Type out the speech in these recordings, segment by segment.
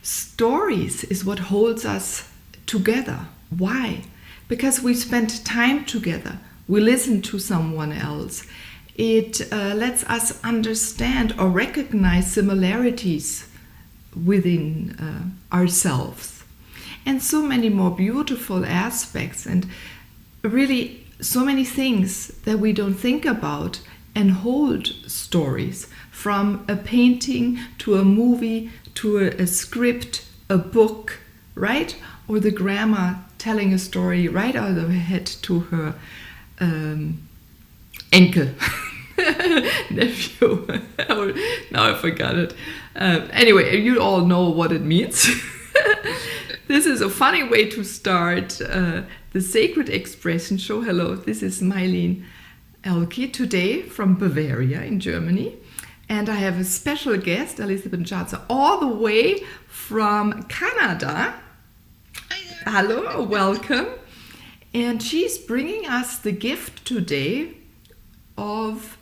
stories is what holds us together. Why? Because we spend time together. We listen to someone else. It lets us understand or recognize similarities within ourselves. And so many more beautiful aspects, and really so many things that we don't think about and hold stories, from a painting to a movie to a script, a book, right? Or the grandma telling a story right out of her head to her Enkel. Nephew. Now I forgot it. Anyway, you all know what it means. This is a funny way to start the Sacred Expression show. Hello, this is Meilin Ehlke, today from Bavaria in Germany. And I have a special guest, Elizabeth Johnston, all the way from Canada. Hi there. Hello, welcome. And she's bringing us the gift today of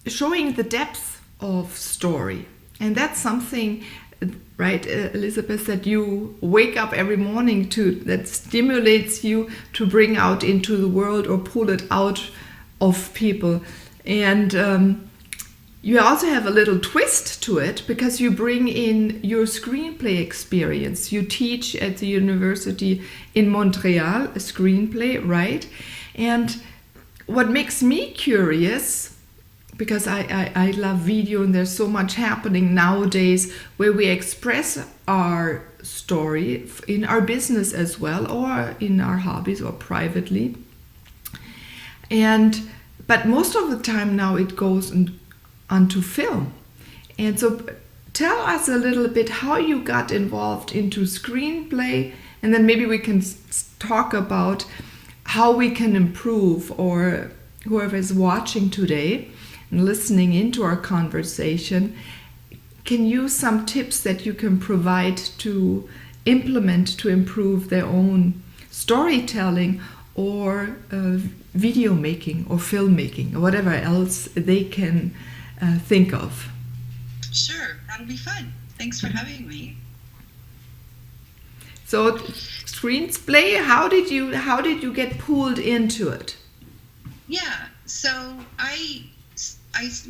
showing the depth of story. And that's something, right, Elizabeth, that you wake up every morning to, that stimulates you to bring out into the world or pull it out of people. And you also have a little twist to it, because you bring in your screenplay experience. You teach at the university in Montreal, a screenplay, right? And what makes me curious, because I love video and there's so much happening nowadays where we express our story in our business as well, or in our hobbies or privately. But most of the time now it goes onto film. And so tell us a little bit how you got involved into screenplay, and then maybe we can talk about how we can improve, or whoever is watching today and listening into our conversation can use some tips that you can provide to implement to improve their own storytelling, or video making or filmmaking, or whatever else they can think of. Sure, that'll be fun. Thanks for having me. So, screenplay, how did you get pulled into it? Yeah, so I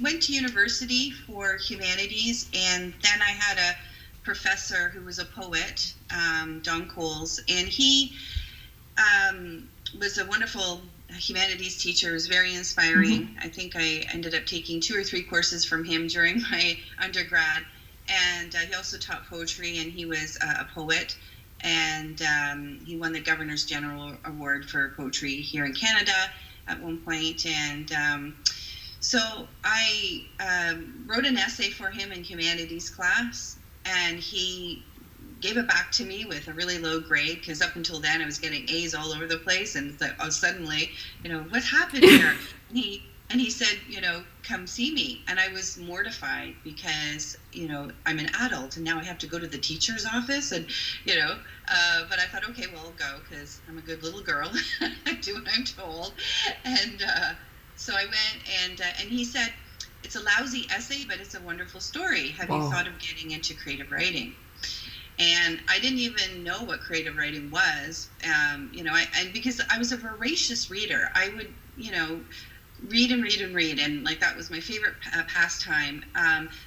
went to university for humanities, and then I had a professor who was a poet, Don Coles, and he was a wonderful humanities teacher. It was very inspiring. Mm-hmm. I think I ended up taking 2 or 3 courses from him during my undergrad, and he also taught poetry, and he was a poet, and he won the Governor's General Award for poetry here in Canada at one point. And so I wrote an essay for him in humanities class, and he gave it back to me with a really low grade, because up until then I was getting A's all over the place, and suddenly, what happened here? And he said, come see me. And I was mortified, because, I'm an adult and now I have to go to the teacher's office, and, but I thought, okay, well, I'll go, because I'm a good little girl. I do what I'm told. And so I went, and he said, it's a lousy essay, but it's a wonderful story. Have you thought of getting into creative writing? And I didn't even know what creative writing was, and because I was a voracious reader, I would, read and read and read, and like that was my favorite pastime.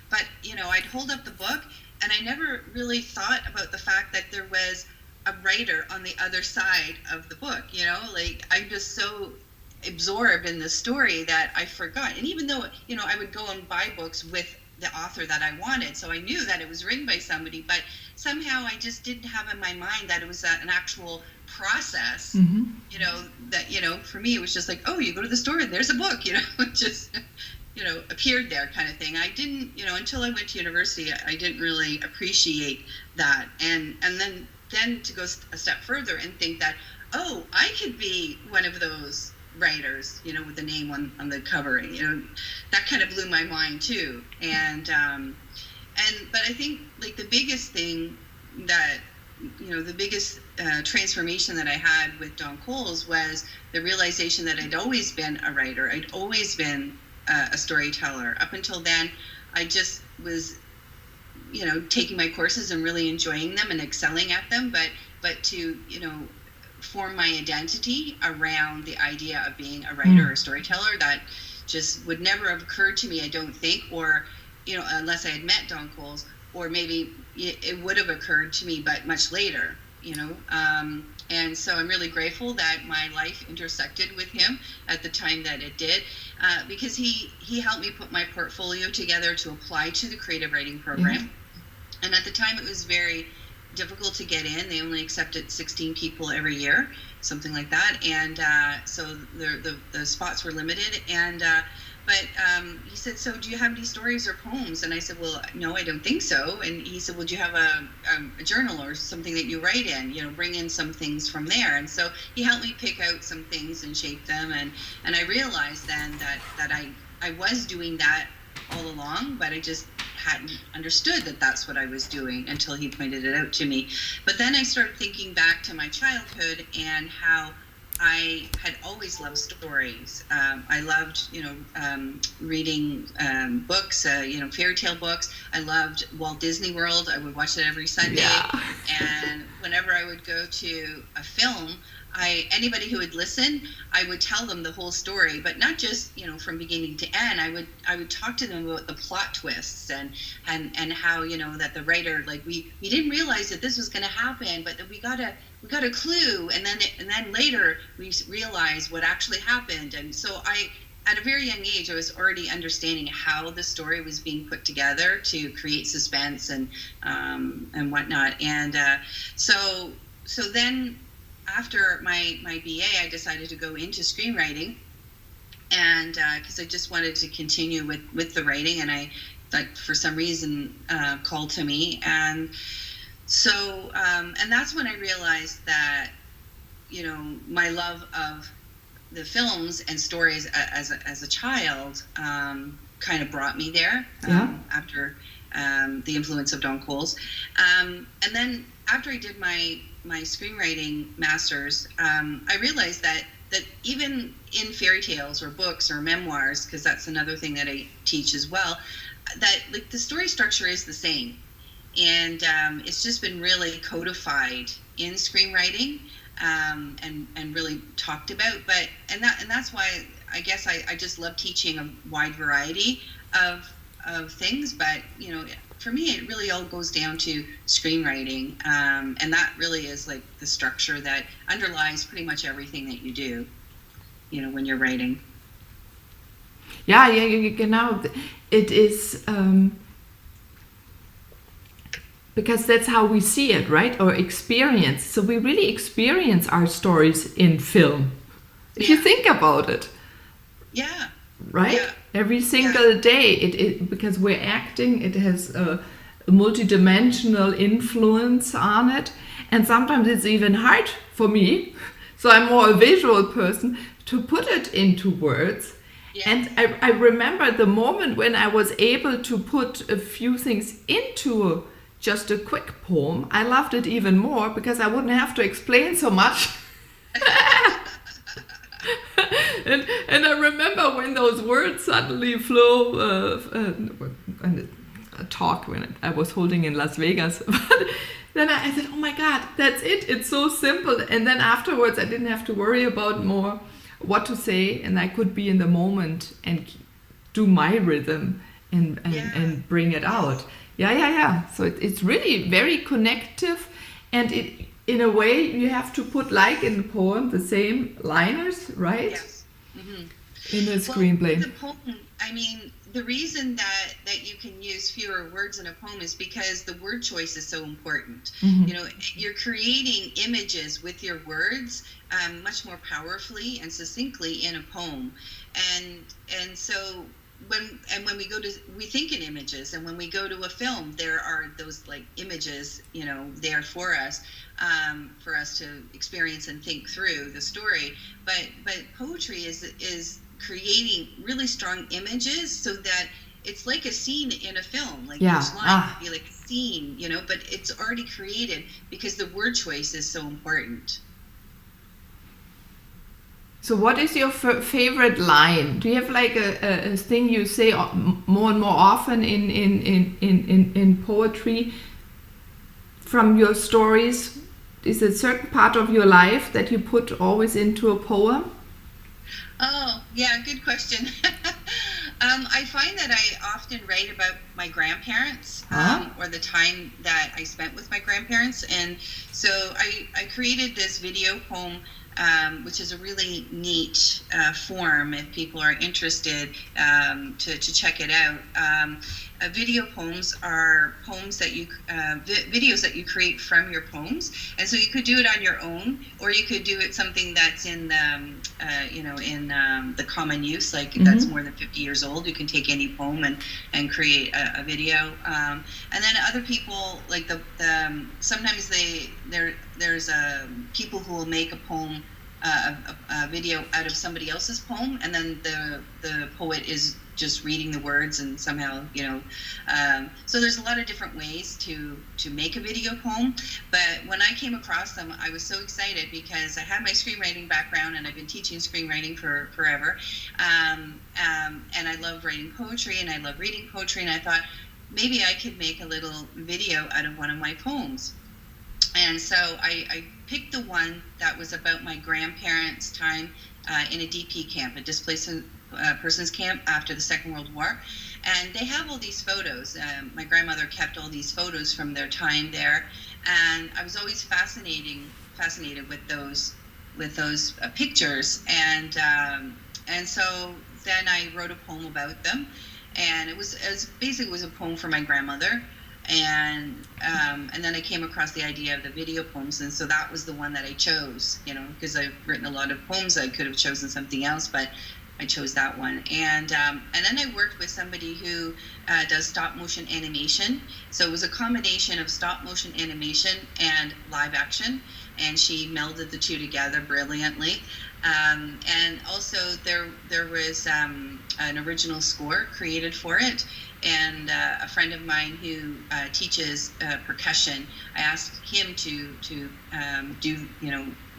But I'd hold up the book, and I never really thought about the fact that there was a writer on the other side of the book. Like I'm just so absorbed in the story that I forgot. And even though I would go and buy books with the author that I wanted, so I knew that it was written by somebody, but somehow I just didn't have in my mind that it was an actual process. Mm-hmm. That for me it was just like, oh, you go to the store and there's a book, it just appeared there, kind of thing. I didn't, until I went to university, I didn't really appreciate that, and then to go a step further and think that, oh, I could be one of those writers, with the name on the cover, that kind of blew my mind too. But I think like the biggest thing that, the biggest transformation that I had with Don Coles was the realization that I'd always been a writer. I'd always been a storyteller. Up until then, I just was taking my courses and really enjoying them and excelling at them, but to, form my identity around the idea of being a writer or storyteller, that just would never have occurred to me, I don't think, or, unless I had met Don Coles, or maybe it would have occurred to me, but much later, and so I'm really grateful that my life intersected with him at the time that it did, because he helped me put my portfolio together to apply to the creative writing program. And at the time it was very difficult to get in. They only accepted 16 people every year, something like that, and so the spots were limited. And but he said, so do you have any stories or poems? And I said, well, no, I don't think so. And he said, well, do you have a journal or something that you write in? Bring in some things from there. And so he helped me pick out some things and shape them. And I realized then that I was doing that all along, but I just hadn't understood that that's what I was doing until he pointed it out to me. But then I started thinking back to my childhood and how I had always loved stories. I loved, reading books, fairy tale books. I loved Walt Disney World. I would watch it every Sunday. Yeah. And whenever I would go to a film, anybody who would listen, I would tell them the whole story, but not just, from beginning to end. I would talk to them about the plot twists and how, that the writer, like, we didn't realize that this was going to happen, but that we got a clue, and then later we realized what actually happened. And so at a very young age, I was already understanding how the story was being put together to create suspense and whatnot. And so then, after my BA, I decided to go into screenwriting, and because I just wanted to continue with the writing, and I, like, for some reason, called to me. And so and that's when I realized that, my love of the films and stories as a child kind of brought me there. After the influence of Don Coles, and then after I did my screenwriting master's, I realized that even in fairy tales or books or memoirs, because that's another thing that I teach as well, that, like, the story structure is the same, and it's just been really codified in screenwriting, and really talked about. But that's why I guess I just love teaching a wide variety of things. But for me, it really all goes down to screenwriting, and that really is, like, the structure that underlies pretty much everything that you do, when you're writing. Yeah, genau. It is because that's how we see it, right? Or experience. So we really experience our stories in film. If you think about it. Yeah. Right? Yeah. Every single day, it because we're acting, it has a multidimensional influence on it. And sometimes it's even hard for me, so I'm more a visual person, to put it into words. Yes. And I remember the moment when I was able to put a few things into just a quick poem. I loved it even more because I wouldn't have to explain so much. And I remember when those words suddenly flow, and a talk when I was holding in Las Vegas. But then I said, oh my God, that's it. It's so simple. And then afterwards, I didn't have to worry about more what to say, and I could be in the moment and do my rhythm and bring it out. Yeah. So it's really very connective, and in a way you have to put, like in the poem, the same liners, right? Yes. Mm-hmm. In the screenplay. The poem, I mean, the reason that you can use fewer words in a poem is because the word choice is so important. Mm-hmm. You're creating images with your words much more powerfully and succinctly in a poem, and so when we think in images, and when we go to a film, there are those, like, images, there for us to experience and think through the story. But poetry is creating really strong images so that it's like a scene in a film. Like, each line would be like a scene, but it's already created because the word choice is so important. So what is your favorite line? Do you have like a thing you say more and more often in poetry from your stories? Is it a certain part of your life that you put always into a poem? Oh, yeah, good question. I find that I often write about my grandparents, Huh? or the time that I spent with my grandparents. And so I created this video poem, which is a really neat form if people are interested, to check it out. Video poems are poems that videos that you create from your poems, and so you could do it on your own, or you could do it something that's in the common use, like that's more than 50 years old. You can take any poem and create a video, and then other people like sometimes there's people who will make a poem, a video out of somebody else's poem, and then the poet is just reading the words, and somehow so there's a lot of different ways to make a video poem. But when I came across them, I was so excited because I had my screenwriting background and I've been teaching screenwriting for forever, and I love writing poetry and I love reading poetry, and I thought maybe I could make a little video out of one of my poems. And so I picked the one that was about my grandparents' time in a DP camp, a displaced persons camp after the Second World War. And they have all these photos. My grandmother kept all these photos from their time there. And I was always fascinated with those pictures. And so then I wrote a poem about them. And it was a poem for my grandmother. And then I came across the idea of the video poems, and so that was the one that I chose, because I've written a lot of poems. I could have chosen something else, but I chose that one. And then I worked with somebody who does stop motion animation. So it was a combination of stop motion animation and live action, and she melded the two together brilliantly. And also there was an original score created for it. And a friend of mine who teaches percussion, I asked him to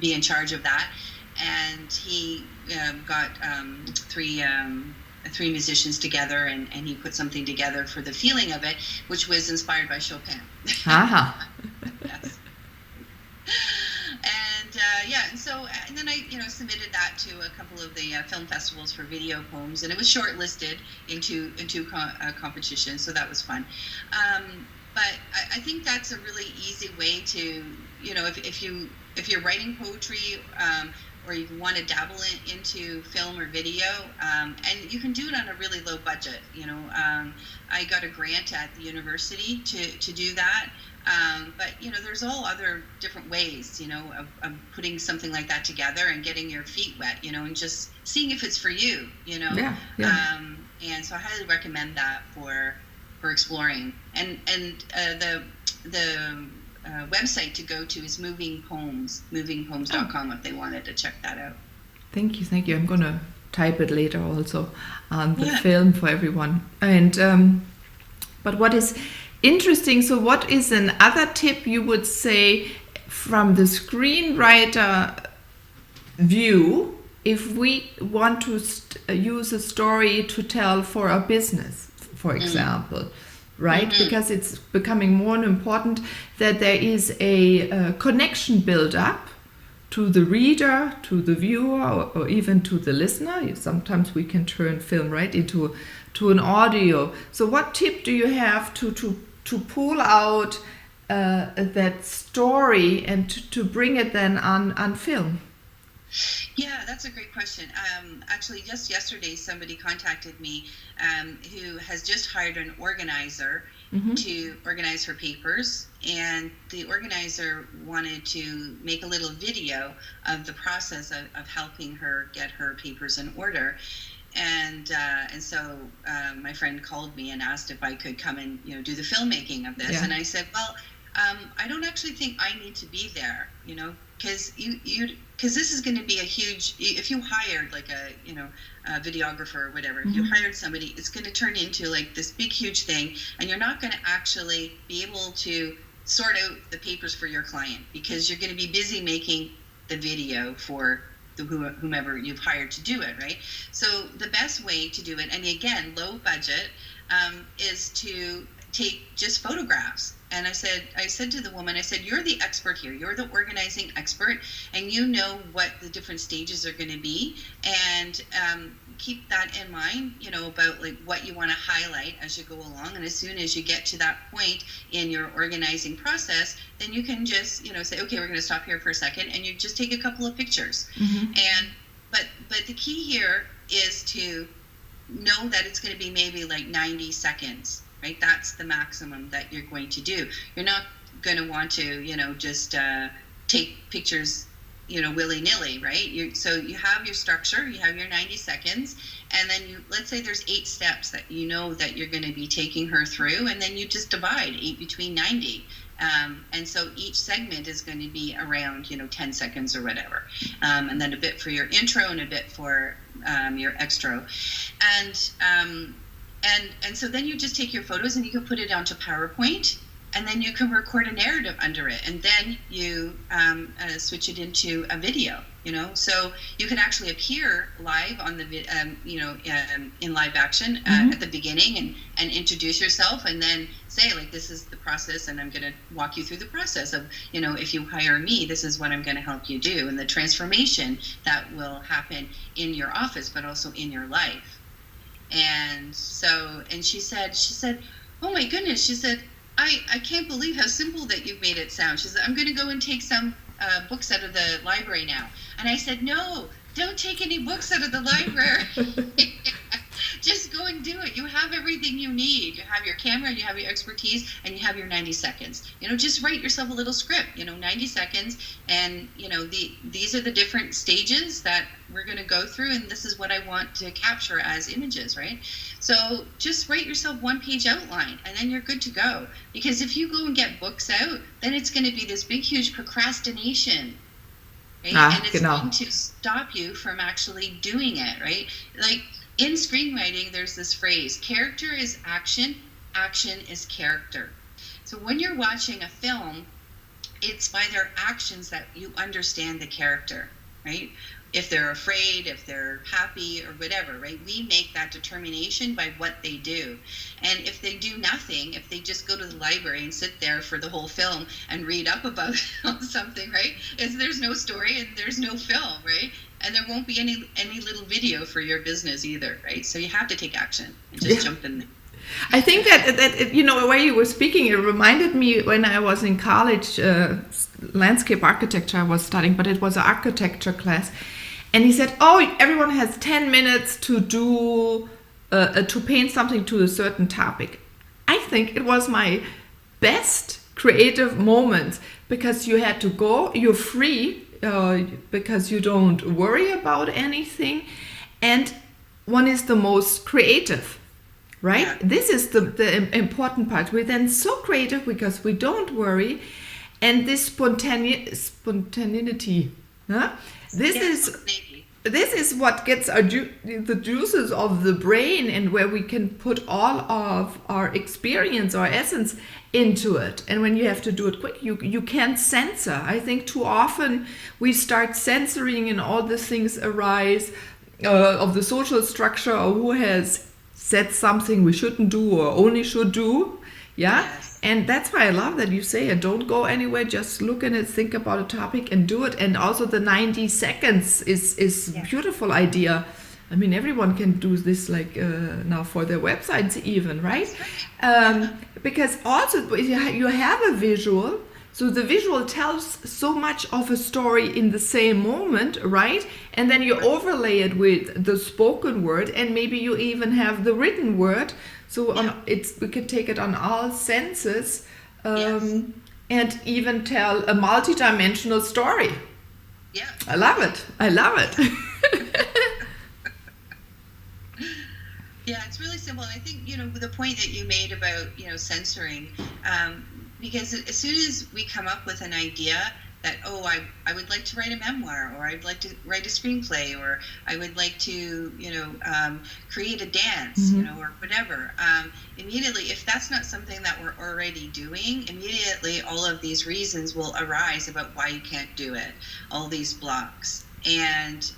be in charge of that, and he got three musicians together, and he put something together for the feeling of it, which was inspired by Chopin. Aha. Yes. And then I submitted that to a couple of the film festivals for video poems, and it was shortlisted into competitions, so that was fun. But I think that's a really easy way to, if you're writing poetry, or you want to dabble into film or video, and you can do it on a really low budget. I got a grant at the university to do that. But there's all other different ways, of putting something like that together and getting your feet wet, and just seeing if it's for you, Yeah. And so I highly recommend that for exploring. And the website to go to is movingpoems.com if they wanted to check that out. Thank you. I'm gonna type it later also on the film for everyone. And but what is interesting, so what is another tip you would say from the screenwriter view if we want to use a story to tell for a business, for example, right? Mm-hmm. Because it's becoming more important that there is a connection built up to the reader, to the viewer, or even to the listener. Sometimes we can turn film right into an audio. So what tip do you have to pull out that story and to bring it then on film? Yeah, that's a great question. Actually, just yesterday, somebody contacted me who has just hired an organizer to organize her papers, and the organizer wanted to make a little video of the process of helping her get her papers in order. And so my friend called me and asked if I could come and do the filmmaking of this. Yeah. And I said, well, I don't actually think I need to be there, because this is going to be a huge. If you hired like a videographer or whatever, if you hired somebody, it's going to turn into like this big huge thing, and you're not going to actually be able to sort out the papers for your client because you're going to be busy making the video for whomever you've hired to do it, right? So the best way to do it, and again, low budget, is to take just photographs. And I said to the woman, I said, you're the expert here. You're the organizing expert, and you know what the different stages are going to be. And keep that in mind, about like what you want to highlight as you go along. And as soon as you get to that point in your organizing process, then you can just, say, okay, we're going to stop here for a second, and you just take a couple of pictures. And but the key here is to know that it's going to be maybe like 90 seconds, right? That's the maximum that you're going to do. You're not going to want to, just take pictures, willy-nilly, right? So you have your structure, you have your 90 seconds, and then let's say there's 8 steps that that you're going to be taking her through, and then you just divide 8 between 90. And so each segment is going to be around, 10 seconds or whatever. And then a bit for your intro and a bit for your extra. And so then you just take your photos and you can put it onto PowerPoint, and then you can record a narrative under it, and then you switch it into a video. So you can actually appear live on the in live action at the beginning and introduce yourself, and then say, like, this is the process, and I'm going to walk you through the process of, if you hire me, this is what I'm going to help you do, and the transformation that will happen in your office, but also in your life. And she said, oh my goodness, she said, I can't believe how simple that you've made it sound. She said, I'm going to go and take some books out of the library now. And I said, no, don't take any books out of the library. Just go and do it. You have everything you need. You have your camera, you have your expertise, and you have your 90 seconds. Just write yourself a little script, 90 seconds. And, these are the different stages that we're going to go through, and this is what I want to capture as images, right? So just write yourself 1-page outline, and then you're good to go. Because if you go and get books out, then it's going to be this big, huge procrastination, right? And it's going to stop you from actually doing it, right? Like, in screenwriting, there's this phrase, character is action, action is character. So when you're watching a film, it's by their actions that you understand the character, right? If they're afraid, if they're happy, or whatever, right? We make that determination by what they do. And if they do nothing, if they just go to the library and sit there for the whole film and read up about something, right? There's no story and there's no film, right? And there won't be any little video for your business either, right? So you have to take action and just jump in there. I think that the way you were speaking, it reminded me when I was in college, landscape architecture I was studying, but it was an architecture class. And he said, oh, everyone has 10 minutes to do, to paint something to a certain topic. I think it was my best creative moments, because you had to go, you're free, because you don't worry about anything, and one is the most creative, right? Yeah. This is the important part. We're then so creative because we don't worry, and this spontaneity, huh? This is what gets the juices of the brain, and where we can put all of our experience, our essence into it. And when you have to do it quick, you can't censor. I think too often we start censoring, and all the things arise of the social structure, or who has said something we shouldn't do or only should do. Yeah. Yes. And that's why I love that you say it. Don't go anywhere, just look at it, think about a topic and do it. And also the 90 seconds is a beautiful idea. I mean, everyone can do this, like now for their websites even, right? Because also you have a visual, so the visual tells so much of a story in the same moment, right? And then you overlay it with the spoken word, and maybe you even have the written word. So we could take it on all senses, and even tell a multi-dimensional story. Yeah, I love it. Yeah, it's really simple. And I think, the point that you made about, censoring, because as soon as we come up with an idea that, I would like to write a memoir, or I'd like to write a screenplay, or I would like to, create a dance, or whatever. Immediately, if that's not something that we're already doing, immediately all of these reasons will arise about why you can't do it, all these blocks. And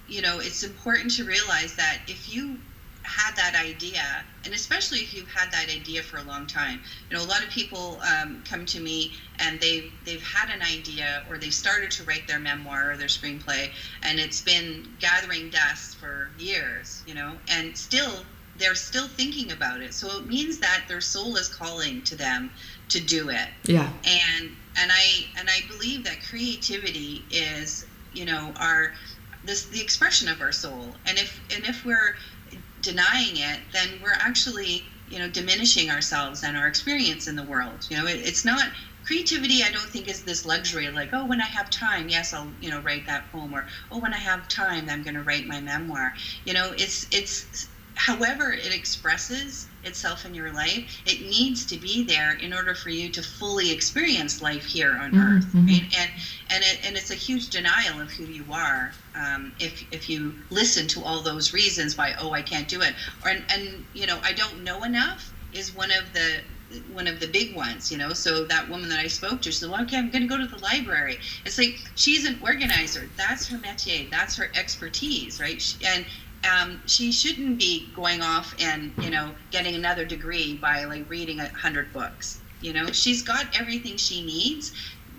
it's important to realize that if you had that idea, and especially if you've had that idea for a long time, a lot of people come to me and they've had an idea, or they've started to write their memoir or their screenplay, and it's been gathering dust for years, and they're still thinking about it. So it means that their soul is calling to them to do it. Yeah. And I believe that creativity is, the expression of our soul. And if we're denying it, then we're actually, diminishing ourselves and our experience in the world. It's not creativity. I don't think is this luxury of like, oh, when I have time, yes, I'll, write that poem, or, oh, when I have time, I'm going to write my memoir. It's however it expresses itself in your life, it needs to be there in order for you to fully experience life here on earth, right? And it's a huge denial of who you are if you listen to all those reasons why, oh, I can't do it, and I don't know enough is one of the big ones. So that woman that I spoke to, she said, well, okay, I'm going to go to the library. It's like, she's an organizer. That's her métier. That's her expertise, right? She shouldn't be going off and getting another degree by like reading 100 books. She's got everything she needs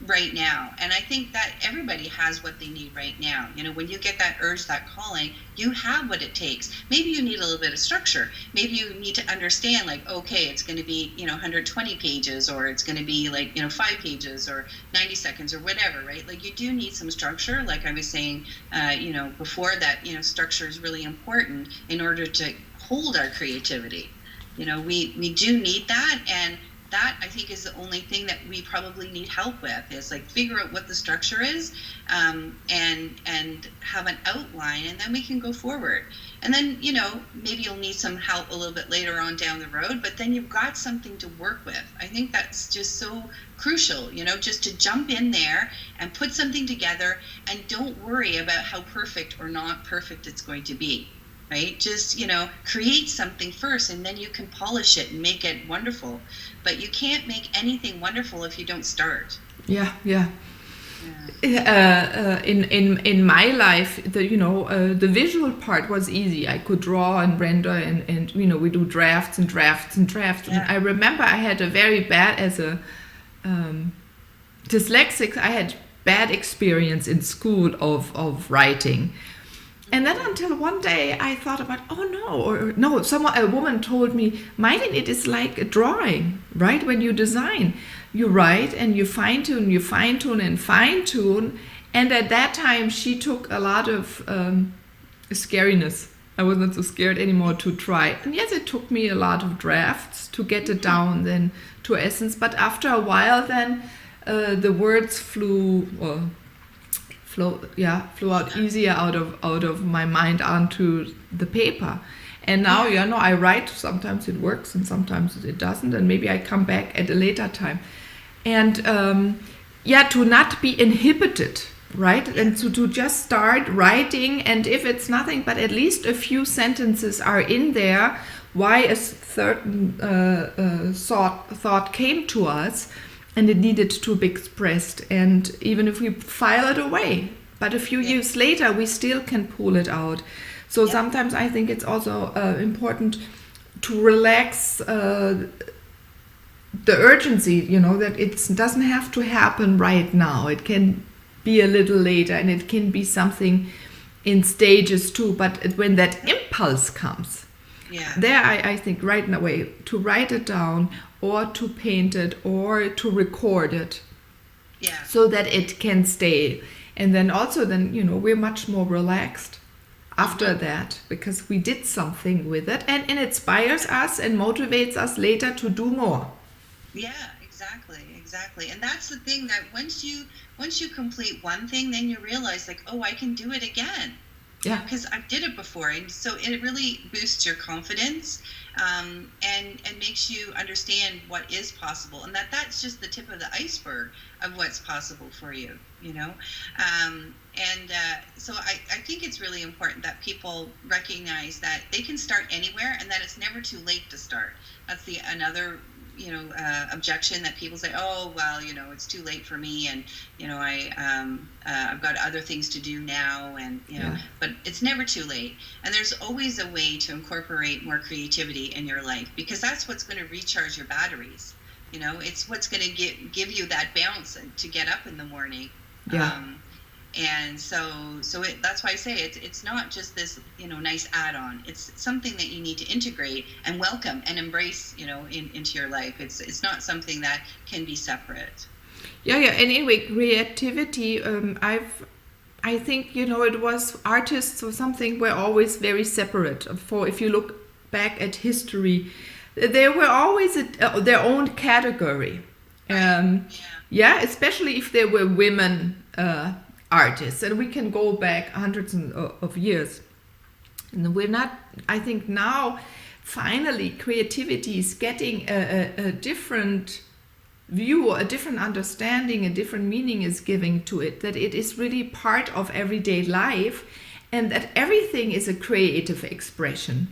right now, and I think that everybody has what they need right now. When you get that urge, that calling, you have what it takes. Maybe you need a little bit of structure. Maybe you need to understand, like, okay, it's going to be 120 pages, or it's going to be like 5 pages, or 90 seconds, or whatever, right? Like, you do need some structure, like I was saying before, that structure is really important in order to hold our creativity. We do need that, and that, I think, is the only thing that we probably need help with, is like figure out what the structure is, and have an outline, and then we can go forward. And then, maybe you'll need some help a little bit later on down the road, but then you've got something to work with. I think that's just so crucial, just to jump in there and put something together, and don't worry about how perfect or not perfect it's going to be. Right? Just, create something first, and then you can polish it and make it wonderful. But you can't make anything wonderful if you don't start. Yeah. In my life, the visual part was easy. I could draw and render, and we do drafts and drafts and drafts. Yeah. And I remember I had a very bad, as a dyslexic, I had bad experience in school of writing. And then until one day I thought about, a woman told me, Meilin, it is like a drawing, right? When you design, you write and you fine tune. And at that time she took a lot of scariness. I was not so scared anymore to try. And yes, it took me a lot of drafts to get it down then to essence. But after a while then the words flew out easier out of my mind onto the paper. And now, I write. Sometimes it works and sometimes it doesn't, and maybe I come back at a later time. And to not be inhibited, right? And to just start writing, and if it's nothing but at least a few sentences are in there, why a certain thought came to us, and it needed to be expressed. And even if we file it away, but a few years later, we still can pull it out. So sometimes I think it's also important to relax the urgency, that it doesn't have to happen right now. It can be a little later, and it can be something in stages too. But when that impulse comes, there I think right away to write it down, or to paint it, or to record it, so that it can stay. And then also we're much more relaxed after that, because we did something with it, and it inspires us and motivates us later to do more. Yeah, exactly. And that's the thing, that once you complete one thing, then you realize, like, oh, I can do it again. Yeah, because I did it before, and so it really boosts your confidence, and makes you understand what is possible, and that's just the tip of the iceberg of what's possible for you. So I think it's really important that people recognize that they can start anywhere, and that it's never too late to start. That's another objection that people say, oh, well, it's too late for me, and I've got other things to do now, and but it's never too late, and there's always a way to incorporate more creativity in your life, because that's what's going to recharge your batteries. It's what's going to give you that bounce to get up in the morning. And that's why I say it's not just this nice add-on. It's something that you need to integrate and welcome and embrace into your life. It's not something that can be separate. And anyway, creativity, I think it was artists or something were always very separate. If you look back at history, they were always their own category. Especially if they were women artists, and we can go back hundreds of years, and we're not. I think now finally creativity is getting a different view, a different understanding, a different meaning is giving to it, that it is really part of everyday life, and that everything is a creative expression.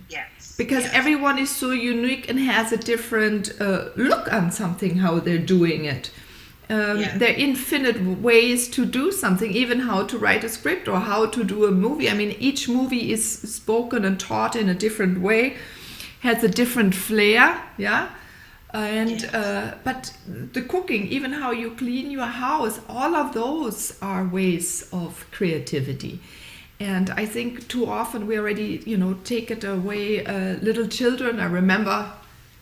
Because everyone is so unique and has a different look on something, how they're doing it. There are infinite ways to do something, even how to write a script or how to do a movie. I mean, each movie is spoken and taught in a different way, has a different flair, but the cooking, even how you clean your house, all of those are ways of creativity. And I think too often we already, take it away. Little children, I remember,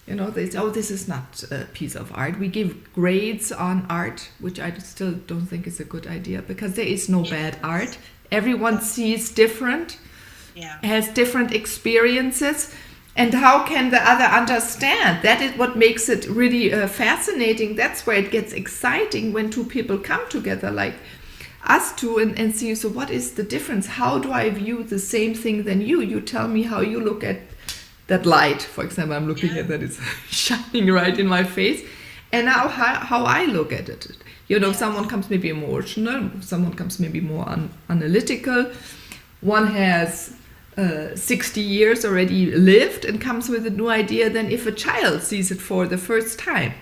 they say, oh, this is not a piece of art. We give grades on art, which I still don't think is a good idea, because there is no bad art. Everyone sees different, has different experiences. And how can the other understand? That is what makes it really fascinating. That's where it gets exciting, when two people come together like us two and see, so what is the difference? How do I view the same thing than you? You tell me how you look at that light, for example. I'm looking at that, it's shining right in my face. And now how I look at it. Someone comes maybe emotional, someone comes maybe more analytical. One has 60 years already lived and comes with a new idea than if a child sees it for the first time.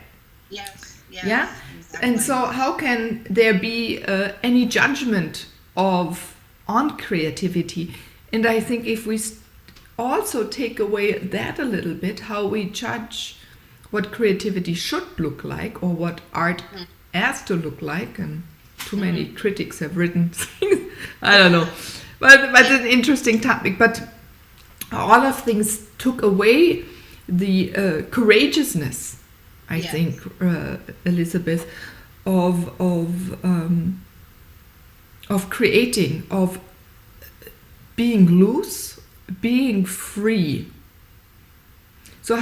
Exactly. And so how can there be any judgment on creativity? And I think if we also take away that a little bit, how we judge what creativity should look like, or what art has to look like, and too many critics have written things, I don't know. But it's an interesting topic. But all of things took away the courageousness, I think, Elizabeth, of creating, of being loose, being free. So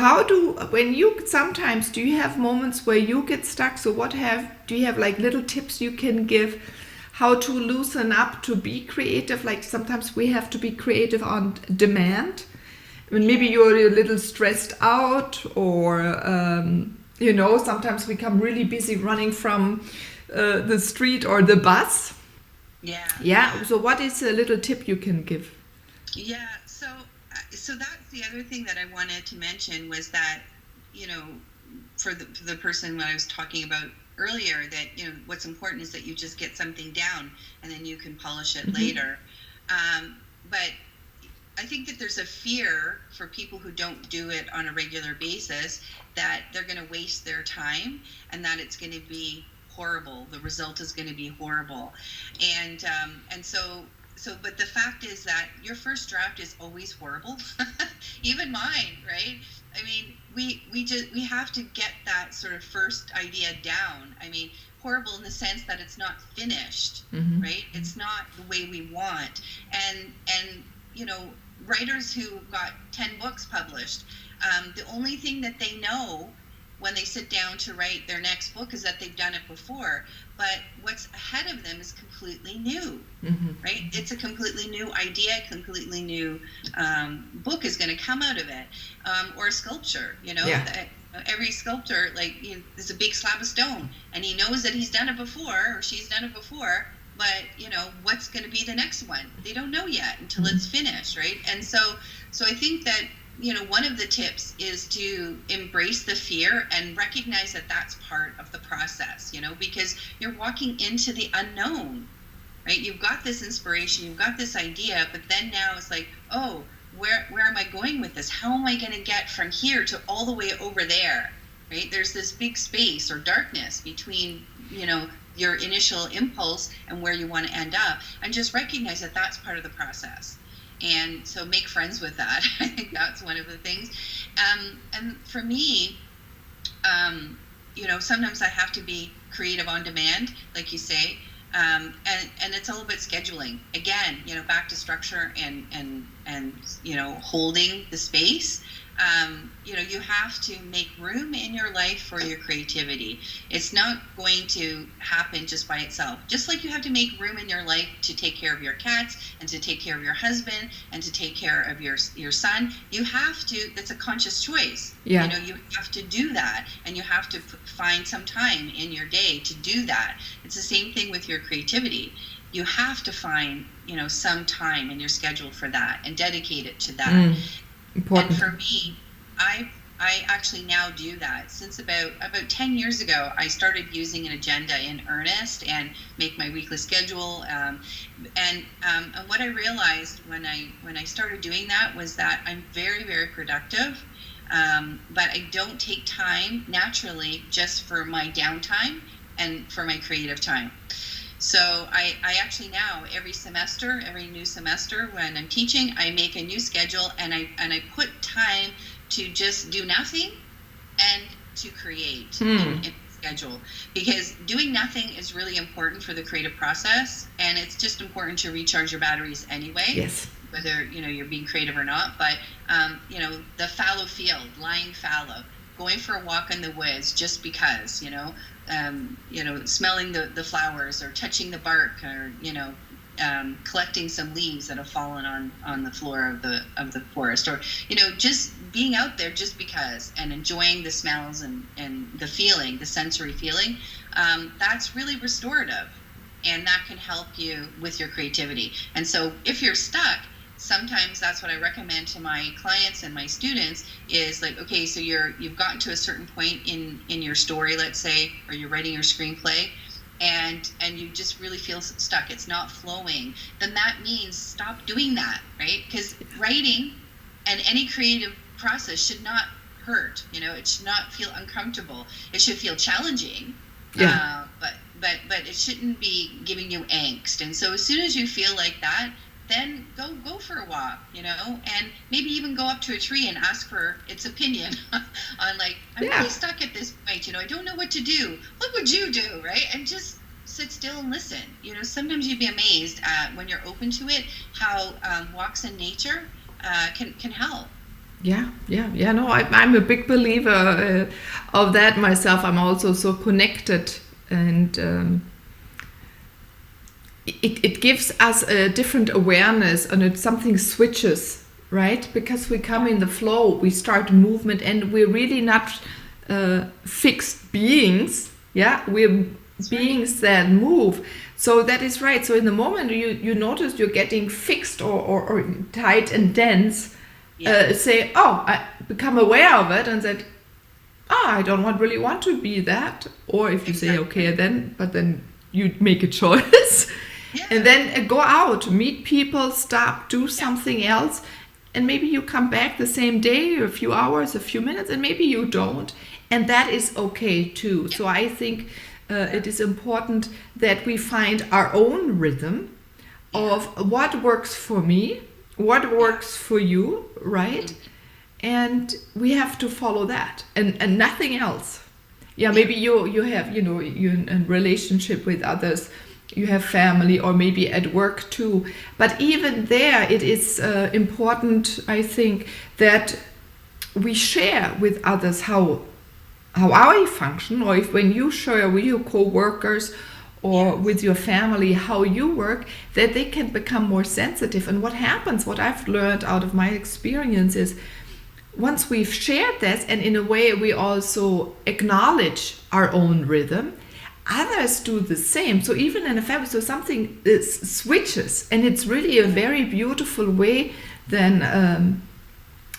sometimes do you have moments where you get stuck? So do you have like little tips you can give how to loosen up, to be creative? Like sometimes we have to be creative on demand. I mean, maybe you're a little stressed out, or sometimes we become really busy running from the street or the bus. So what is a little tip you can give? So that's the other thing that I wanted to mention, was that for the person when I was talking about earlier, that what's important is that you just get something down and then you can polish it later. But I think that there's a fear for people who don't do it on a regular basis, that they're going to waste their time and that it's going to be horrible. The result is going to be horrible. And so, but the fact is that your first draft is always horrible. Even mine, right? I mean, we have to get that sort of first idea down. I mean, horrible in the sense that it's not finished, right? It's not the way we want. And writers who got 10 books published, the only thing that they know when they sit down to write their next book is that they've done it before. But what's ahead of them is completely new, right? It's a completely new idea, completely new book is going to come out of it. Or a sculpture, every sculptor, there's a big slab of stone, and he knows that he's done it before, or she's done it before, but what's going to be the next one? They don't know yet until it's finished, right? And so I think that one of the tips is to embrace the fear and recognize that that's part of the process, because you're walking into the unknown, right? You've got this inspiration, you've got this idea, but then now it's like, oh, where am I going with this? How am I going to get from here to all the way over there, right? There's this big space or darkness between, your initial impulse and where you want to end up, and just recognize that that's part of the process. And so make friends with that. I think that's one of the things. And for me, sometimes I have to be creative on demand, like you say. And it's all about scheduling. Again, back to structure and holding the space. You have to make room in your life for your creativity. It's not going to happen just by itself. Just like you have to make room in your life to take care of your cats and to take care of your husband and to take care of your son, you have to, that's a conscious choice. Yeah. You have to do that, and you have to find some time in your day to do that. It's the same thing with your creativity. You have to find, some time in your schedule for that and dedicate it to that. Important. And for me, I actually now do that. Since about 10 years ago, I started using an agenda in earnest and make my weekly schedule. And what I realized when I started doing that was that I'm very, very productive, but I don't take time naturally just for my downtime and for my creative time. So I actually now, every new semester when I'm teaching, I make a new schedule, and I put time to just do nothing and to create in the schedule. Because doing nothing is really important for the creative process, and it's just important to recharge your batteries anyway. Yes. Whether you're being creative or not. But the fallow field, lying fallow, going for a walk in the woods just because, smelling the flowers, or touching the bark, or collecting some leaves that have fallen on the floor of the forest, or just being out there just because, and enjoying the smells and the feeling, the sensory feeling. That's really restorative, and that can help you with your creativity. And so if you're stuck, sometimes that's what I recommend to my clients and my students is like, okay, so you've gotten to a certain point in your story, let's say, or you're writing your screenplay, and you just really feel stuck. It's not flowing. Then that means stop doing that, right? Because writing and any creative process should not hurt. It should not feel uncomfortable. It should feel challenging. Yeah. But it shouldn't be giving you angst. And so as soon as you feel like that, then go for a walk, and maybe even go up to a tree and ask for its opinion on, like, I'm really stuck at this point, I don't know what to do. What would you do, right? And just sit still and listen. Sometimes you'd be amazed at, when you're open to it, how walks in nature can help. Yeah. No, I'm a big believer of that myself. I'm also so connected, and it gives us a different awareness, and something switches, right? Because we come in the flow, we start movement, and we're really not fixed beings. Yeah, we're beings that move. So that is right. So in the moment you notice you're getting fixed or tight and dense, say, I become aware of it and said, I don't really want to be that. Or if you say, okay, then you make a choice. Yeah. And then go out, meet people, stop, do something else. And maybe you come back the same day, or a few hours, a few minutes, and maybe you don't. And that is okay too. So I think it is important that we find our own rhythm of what works for me, what works for you, right? And we have to follow that and nothing else. Yeah, maybe you have, you're in relationship with others, you have family, or maybe at work too. But even there, it is important, I think, that we share with others how I function, or if when you share with your co-workers or with your family how you work, that they can become more sensitive. And what happens, what I've learned out of my experience is, once we've shared this, and in a way we also acknowledge our own rhythm, others do the same. So even in a family, so something switches, and it's really a very beautiful way then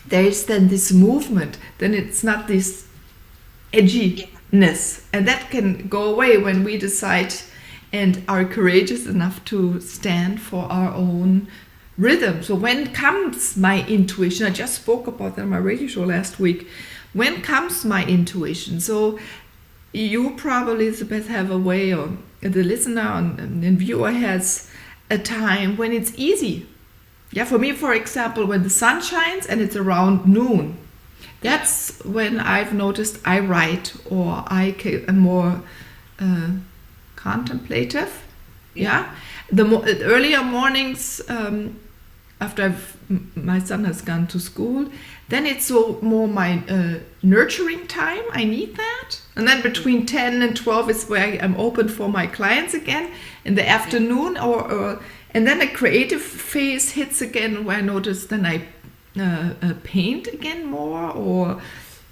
there is then this movement, then it's not this edginess, and that can go away when we decide and are courageous enough to stand for our own rhythm. So when comes my intuition, I just spoke about that on my radio show last week, when comes my intuition? So you probably, Elizabeth, have a way, or the listener and viewer has a time when it's easy. Yeah, for me, for example, when the sun shines and it's around noon, that's when I've noticed I write, or I am more contemplative. Yeah, the earlier mornings after my son has gone to school, then it's so more my nurturing time. I need that. And then between 10 and 12 is where I'm open for my clients again in the afternoon, and then a creative phase hits again, where I notice then I paint again more, or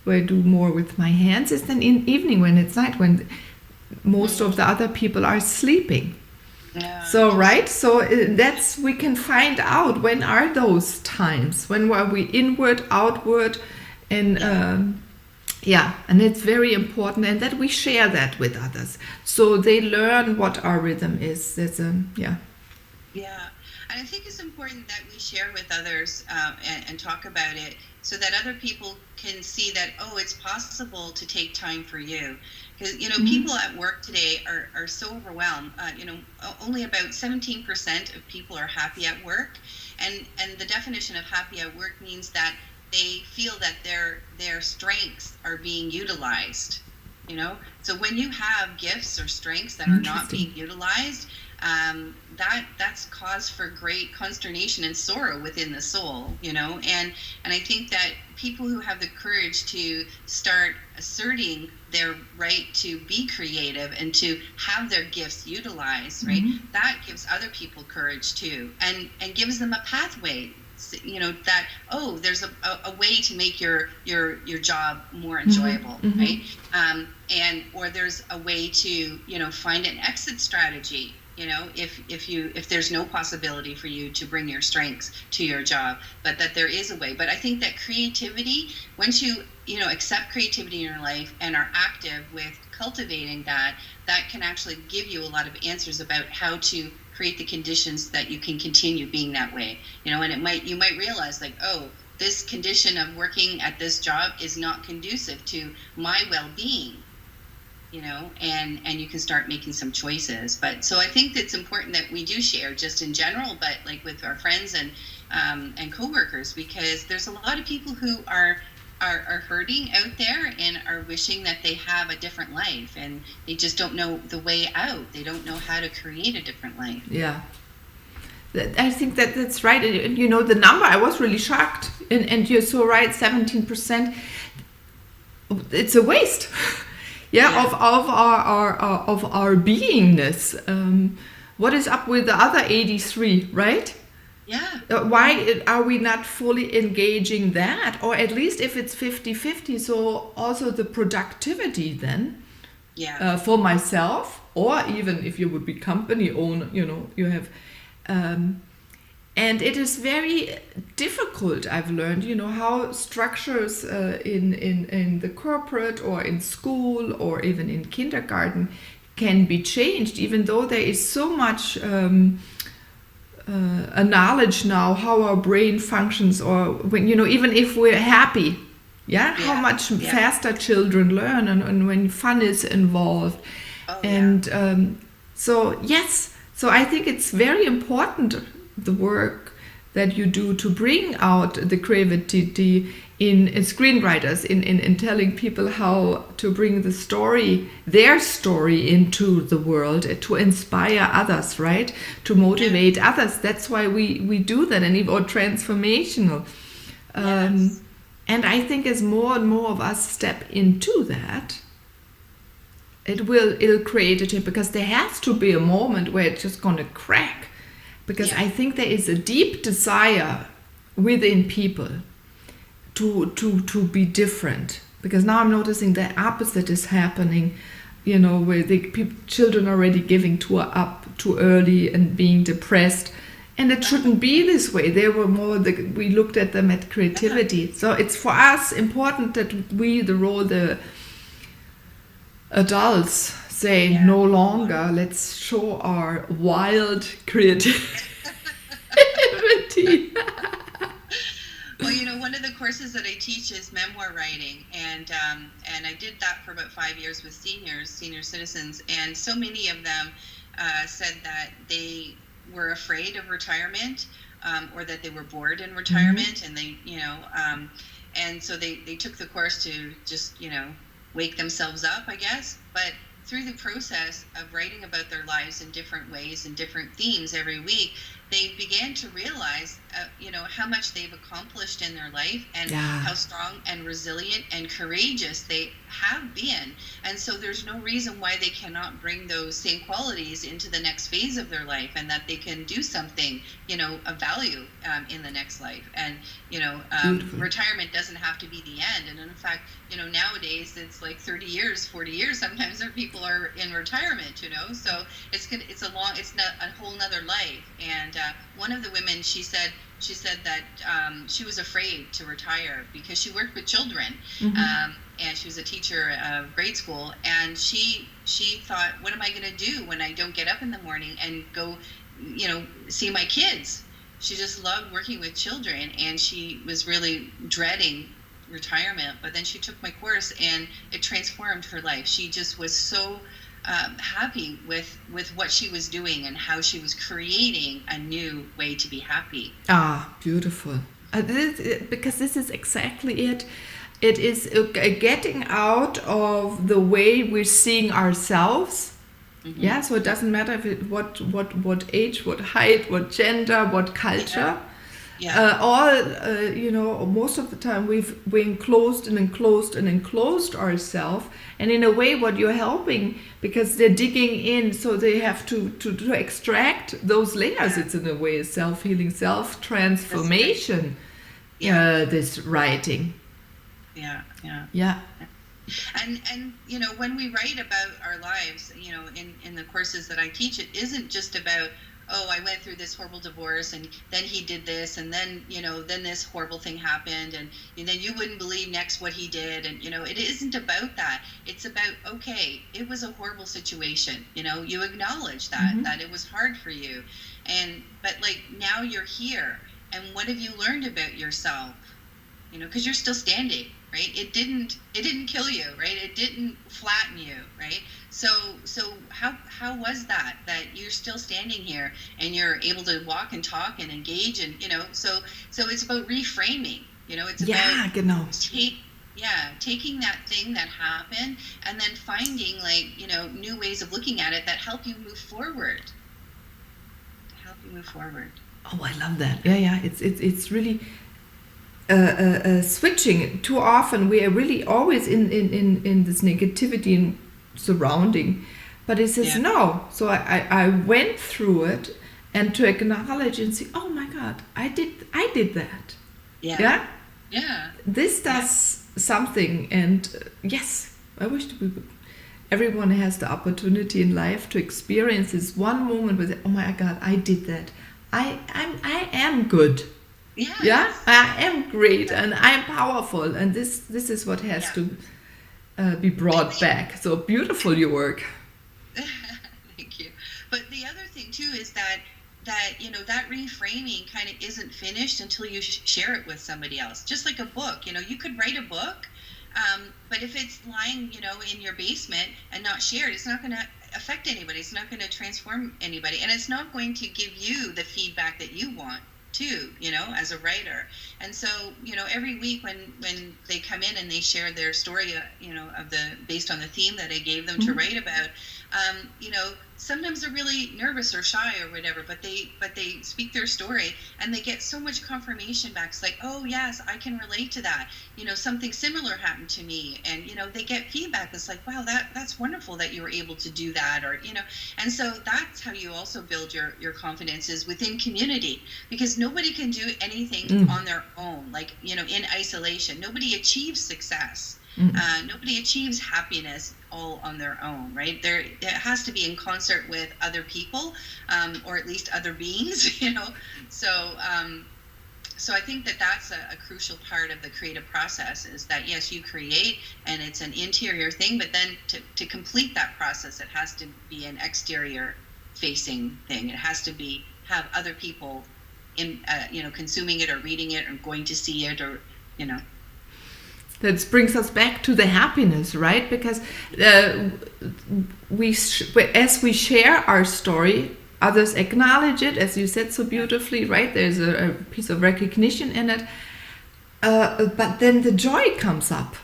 where I do more with my hands. It's then in evening, when it's night, when most of the other people are sleeping. Yeah. So that's, we can find out when are those times, when were we inward, outward, and and it's very important, and that we share that with others, so they learn what our rhythm is. That's And I think it's important that we share with others and talk about it, so that other people can see that, oh, it's possible to take time for you. Because, people at work today are so overwhelmed. Only about 17% of people are happy at work. And the definition of happy at work means that they feel that their strengths are being utilized. So when you have gifts or strengths that are not being utilized, that's cause for great consternation and sorrow within the soul, and I think that people who have the courage to start asserting their right to be creative and to have their gifts utilized, right, that gives other people courage too, and gives them a pathway, that, oh, there's a way to make your job more enjoyable, right, or there's a way to find an exit strategy, if there's no possibility for you to bring your strengths to your job, but that there is a way. But I think that creativity, once you accept creativity in your life and are active with cultivating that can actually give you a lot of answers about how to create the conditions that you can continue being that way. And you might realize, like, oh, this condition of working at this job is not conducive to my well-being. And you can start making some choices. But so I think it's important that we do share, just in general, but like with our friends and coworkers, because there's a lot of people who are hurting out there and are wishing that they have a different life, and they just don't know the way out. They don't know how to create a different life. Yeah. I think that's right. And the number, I was really shocked. And you're so right, 17%. It's a waste. Of our beingness. What is up with the other 83, right? Yeah. Why are we not fully engaging that? Or at least if it's 50-50, so also the productivity then, for myself, or even if you would be company owner, you have, and it is very difficult, I've learned, how structures in the corporate or in school or even in kindergarten can be changed, even though there is so much a knowledge now how our brain functions, or when, even if we're happy, how much faster children learn, and when fun is involved. So I think it's very important, the work that you do to bring out the creativity in screenwriters, in telling people how to bring their story into the world, to inspire others, right? To motivate others. That's why we do that, or transformational. And I think as more and more of us step into that, it'll create a change, because there has to be a moment where it's just going to crack. Because I think there is a deep desire within people to be different. Because now I'm noticing the opposite is happening, where children are already giving up too early and being depressed. And it shouldn't be this way. They were more, we looked at them at creativity. So it's for us important that the adults say no longer, let's show our wild creativity. Well, one of the courses that I teach is memoir writing, and I did that for about 5 years with senior citizens, and so many of them said that they were afraid of retirement, or that they were bored in retirement, and they, and so they took the course to just, wake themselves up, I guess. But through the process of writing about their lives in different ways and different themes every week, they began to realize, how much they've accomplished in their life, and how strong and resilient and courageous they have been. And so there's no reason why they cannot bring those same qualities into the next phase of their life, and that they can do something, of value in the next life. And, retirement doesn't have to be the end. And in fact, nowadays it's like 30 years, 40 years, sometimes there people are in retirement, so it's not a whole nother life. And one of the women, she said that she was afraid to retire because she worked with children, and she was a teacher of grade school, and she thought, what am I going to do when I don't get up in the morning and go, see my kids? She just loved working with children, and she was really dreading retirement. But then she took my course, and it transformed her life. She just was so happy with what she was doing and how she was creating a new way to be happy. Beautiful. Because this is exactly it. It is getting out of the way we're seeing ourselves. Yeah, so it doesn't matter if what age, what height, what gender, what culture. Most of the time we enclosed ourselves, and in a way what you're helping, because they're digging in, so they have to extract those layers. It's in a way a self-healing, self-transformation, this writing. Yeah. And when we write about our lives, in the courses that I teach, it isn't just about, oh, I went through this horrible divorce, and then he did this, and then, then this horrible thing happened, and then you wouldn't believe next what he did. And, it isn't about that. It's about, okay, it was a horrible situation. You acknowledge that it was hard for you. But now you're here, and what have you learned about yourself? Because you're still standing, right? It didn't kill you, right? It didn't flatten you, right? So how was that you're still standing here and you're able to walk and talk and engage, and so it's about reframing. It's about taking that thing that happened and then finding new ways of looking at it that help you move forward. Oh, I love that. It's really switching. Too often we are really always in this negativity surrounding, but it says no. So I went through it, and to acknowledge and see, oh my God, I did that. This does something. And yes, I wish everyone has the opportunity in life to experience this one moment with, oh my God, I did that. I am good. I am great, and I'm powerful, and this is what has to be brought back. So beautiful, your work. Thank you. But the other thing too is that that reframing kind of isn't finished until you share it with somebody else. Just like a book, you could write a book, but if it's lying in your basement and not shared, it's not going to affect anybody. It's not going to transform anybody, and it's not going to give you the feedback that you want too, as a writer. And so, every week when they come in and they share their story, based on the theme that I gave them to write about, sometimes they're really nervous or shy or whatever, but they speak their story and they get so much confirmation back. It's like, oh yes, I can relate to that. Something similar happened to me, and they get feedback. It's like, wow, that's wonderful that you were able to do that, or and so that's how you also build your confidence, is within community, because nobody can do anything on their own, in isolation. Nobody achieves success Nobody achieves happiness all on their own, right? It has to be in concert with other people, or at least other beings, So I think that that's a crucial part of the creative process, is that yes, you create and it's an interior thing, but then to complete that process, it has to be an exterior facing thing. It has to have other people in, consuming it or reading it or going to see it, or, That brings us back to the happiness, right? Because as we share our story, others acknowledge it, as you said so beautifully, right? There's a piece of recognition in it. But then the joy comes up.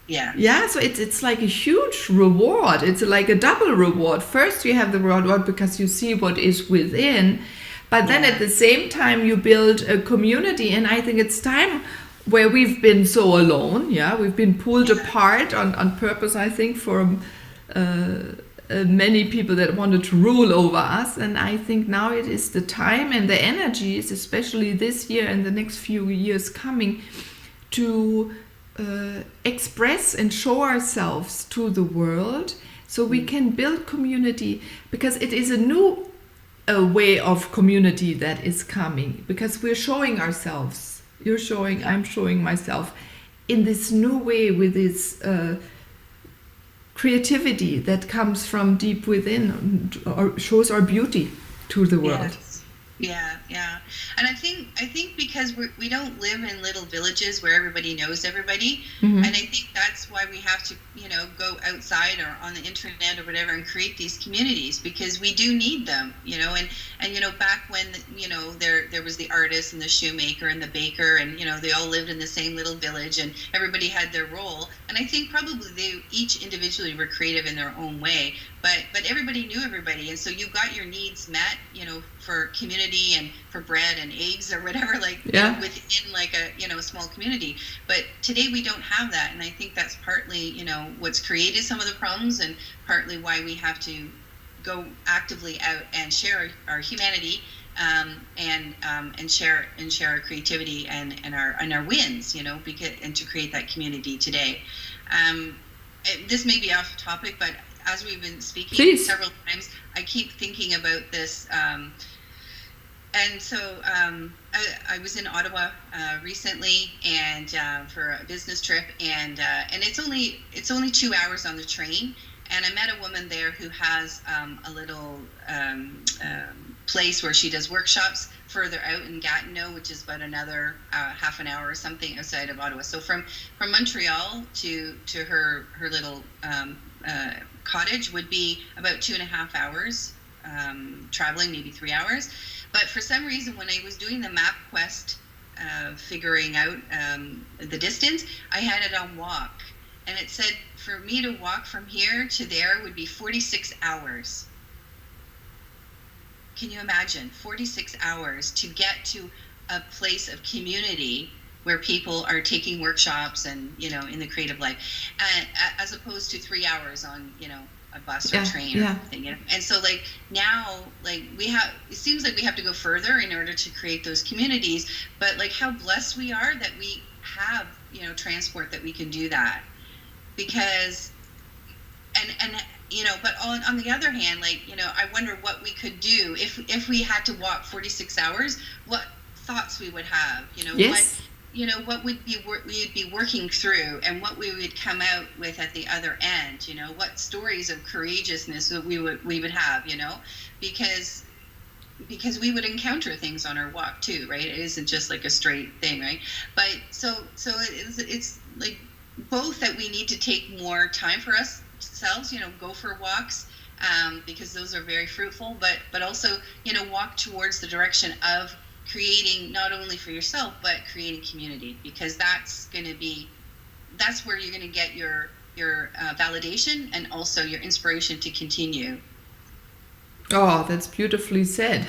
Yeah. Yeah, so it's like a huge reward. It's like a double reward. First, you have the reward because you see what is within, but then at the same time, you build a community. And I think it's time where we've been so alone. Yeah, we've been pulled apart on purpose, I think, for many people that wanted to rule over us. And I think now it is the time and the energies, especially this year and the next few years coming, to express and show ourselves to the world so we can build community, because it is a new way of community that is coming, because we're showing ourselves. You're showing, I'm showing myself in this new way with this creativity that comes from deep within, or shows our beauty to the world. Yeah. And I think because we don't live in little villages where everybody knows everybody, and I think that's why we have to, go outside or on the internet or whatever and create these communities, because we do need them, and back when, there was the artist and the shoemaker and the baker, and, they all lived in the same little village and everybody had their role. And I think probably they each individually were creative in their own way, but everybody knew everybody. And so you got your needs met, for community and for bread and eggs or whatever, within like a small community. But today we don't have that, and I think that's partly what's created some of the problems, and partly why we have to go actively out and share our humanity, and share our creativity and our wins, because, and to create that community today. This may be off topic, but as we've been speaking several times, I keep thinking about this. And so I was in Ottawa recently, and for a business trip, and it's only 2 hours on the train, and I met a woman there who has a little place where she does workshops further out in Gatineau, which is about another half an hour or something outside of Ottawa. So from Montreal to her little cottage would be about 2.5 hours traveling, maybe 3 hours. But for some reason, when I was doing the MapQuest, figuring out the distance, I had it on walk. And it said for me to walk from here to there would be 46 hours. Can you imagine? 46 hours to get to a place of community where people are taking workshops and, in the creative life, as opposed to 3 hours on, a bus or train or something, And so now it seems like we have to go further in order to create those communities, but how blessed we are that we have, transport that we can do that, because, and but on the other hand, I wonder what we could do if we had to walk 46 hours, what thoughts we would have, what we'd be working through, and what we would come out with at the other end, what stories of courageousness that we would have, because we would encounter things on our walk too, right? It isn't just like a straight thing, right? But so it's like both that we need to take more time for ourselves, go for walks, because those are very fruitful, but also, walk towards the direction of creating not only for yourself, but creating community, because that's where you're going to get your validation and also your inspiration to continue. Oh, that's beautifully said.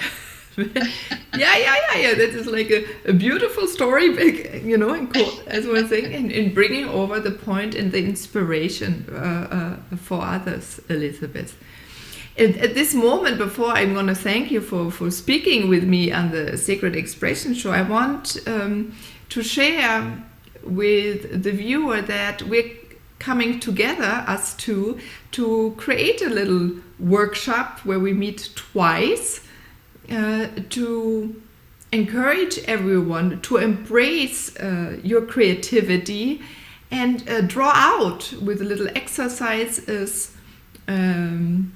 Yeah. That is like a beautiful story, as one thing, in bringing over the point and the inspiration for others, Elizabeth. At this moment, before I'm going to thank you for speaking with me on the Sacred Expression Show, I want to share with the viewer that we're coming together, us two, to create a little workshop where we meet twice to encourage everyone to embrace your creativity and draw out with little exercises and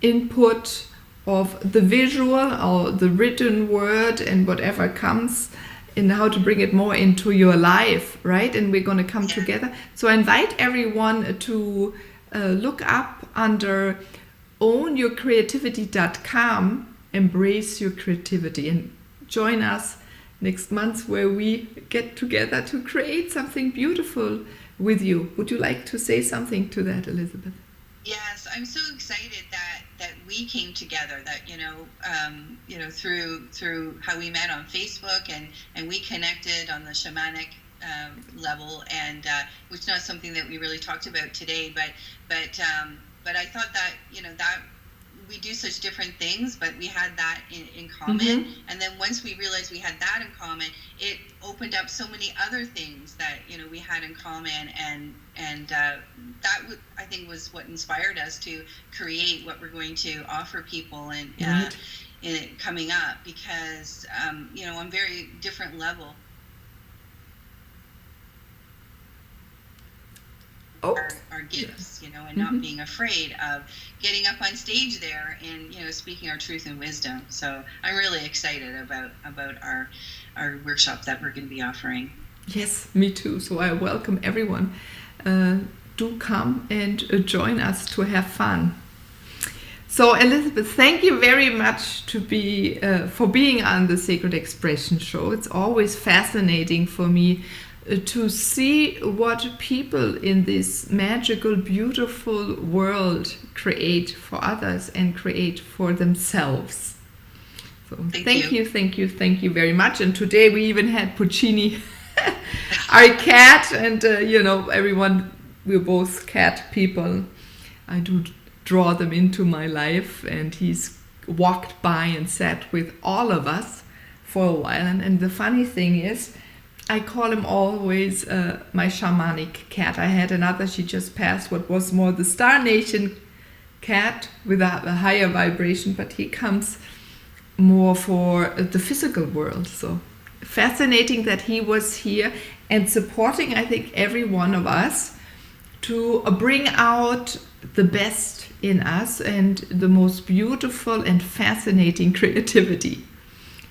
input of the visual or the written word and whatever comes, and how to bring it more into your life, right? And we're going to come together. So I invite everyone to look up under ownyourcreativity.com, embrace your creativity, and join us next month where we get together to create something beautiful with you. Would you like to say something to that, Elizabeth? Yes, I'm so excited that we came together. That through how we met on Facebook and we connected on the shamanic level, and which is not something that we really talked about today. But I thought that that we do such different things, but we had that in common. Mm-hmm. And then once we realized we had that in common, it opened up so many other things that we had in common, and that I think was what inspired us to create what we're going to offer people in it coming up, because on very different level. Our gifts, and not being afraid of getting up on stage there and speaking our truth and wisdom. So I'm really excited about our workshop that we're going to be offering. Yes, me too. So I welcome everyone. Do come and join us to have fun. So Elizabeth, thank you very much for being on the Sacred Expression Show. It's always fascinating for me to see what people in this magical, beautiful world create for others and create for themselves. So thank you very much. And today we even had Puccini, our cat, and everyone, we're both cat people. I do draw them into my life, and he's walked by and sat with all of us for a while. And the funny thing is, I call him always my shamanic cat. I had another, she just passed, what was more the Star Nation cat with a higher vibration, but he comes more for the physical world. So fascinating that he was here and supporting, I think, every one of us to bring out the best in us and the most beautiful and fascinating creativity.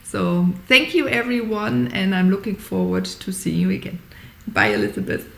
So thank you, everyone, and I'm looking forward to seeing you again. Bye, Elizabeth.